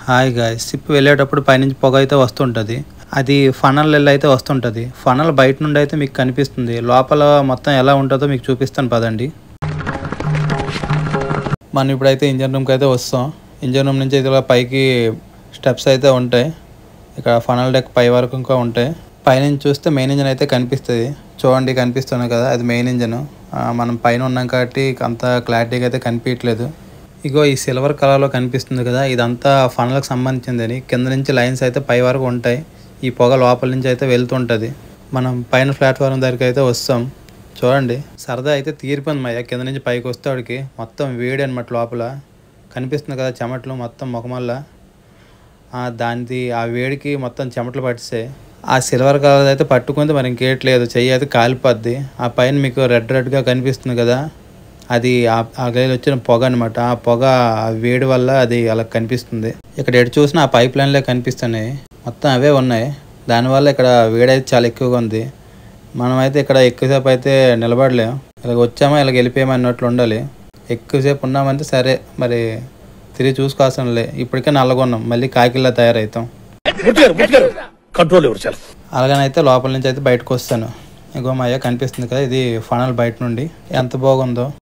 Hi guys, SIP వెళ్ళేటప్పుడు పైనుంచి పొగ అయితే వస్తుంటుంది. అది ఫనల్ అయితే వస్తుంటుంది. ఫనల్ బయట నుండి అయితే మీకు కనిపిస్తుంది. లోపల మొత్తం ఎలా ఉంటుందో మీకు చూపిస్తాను పదండి. మనం ఇప్పుడైతే ఇంజన్ రూమ్కి అయితే వస్తాం. ఇంజన్ రూమ్ నుంచి అయితే పైకి స్టెప్స్ అయితే ఉంటాయి. ఇక్కడ ఫనల్ డెక్ పై వరకు ఇంకా ఉంటాయి. పైనుంచి చూస్తే మెయిన్ ఇంజన్ అయితే కనిపిస్తుంది. చూడండి, కనిపిస్తున్నాయి కదా, అది మెయిన్ ఇంజన్. మనం పైన ఉన్నాం కాబట్టి అంత క్లారిటీగా అయితే కనిపించట్లేదు. ఇగో ఈ సిల్వర్ కలర్లో కనిపిస్తుంది కదా, ఇదంతా ఫనల్కి సంబంధించిందని. కింద నుంచి లైన్స్ అయితే పై వరకు ఉంటాయి. ఈ పొగ లోపల నుంచి అయితే వెళ్తుంటుంది. మనం పైన ప్లాట్ఫారం దగ్గరికి అయితే వస్తాం. చూడండి, సరదా అయితే తీరిపోయింది మయ్య. కింద నుంచి పైకి వస్తే వాడికి మొత్తం వేడి అనమాట. లోపల కనిపిస్తుంది కదా చెమటలు మొత్తం ముఖమల్లా. దానిది ఆ వేడికి మొత్తం చెమటలు పట్టిస్తాయి. ఆ సిల్వర్ కలర్ అయితే పట్టుకుంటే మరి ఇంకేట్లేదు, చెయ్యి అయితే కాలిపోద్ది. ఆ పైన మీకు రెడ్గా కనిపిస్తుంది కదా, అది ఆ గదిలో వచ్చిన పొగ అనమాట. ఆ పొగ వేడి వల్ల అది అలా కనిపిస్తుంది. ఇక్కడ ఎటు చూసినా ఆ పైప్ లైన్లే కనిపిస్తున్నాయి, మొత్తం అవే ఉన్నాయి. దానివల్ల ఇక్కడ వేడి అయితే చాలా ఎక్కువగా ఉంది. మనమైతే ఇక్కడ ఎక్కువసేపు అయితే నిలబడలేము. ఇలాగ వచ్చామా ఇలాగ వెళ్ళిపోయామా అన్నట్లు ఉండాలి. ఎక్కువసేపు ఉన్నామంటే సరే, మరి తిరిగి చూసుకోవాల్సినలే. ఇప్పటికే నల్లగొన్నాం, మళ్ళీ కాకిల్లా తయారవుతాం. అలాగనైతే లోపల నుంచి అయితే బయటకు వస్తాను. ఇంకో మా అయ్య కనిపిస్తుంది కదా, ఇది ఫనల్ బయట నుండి ఎంత బాగుందో.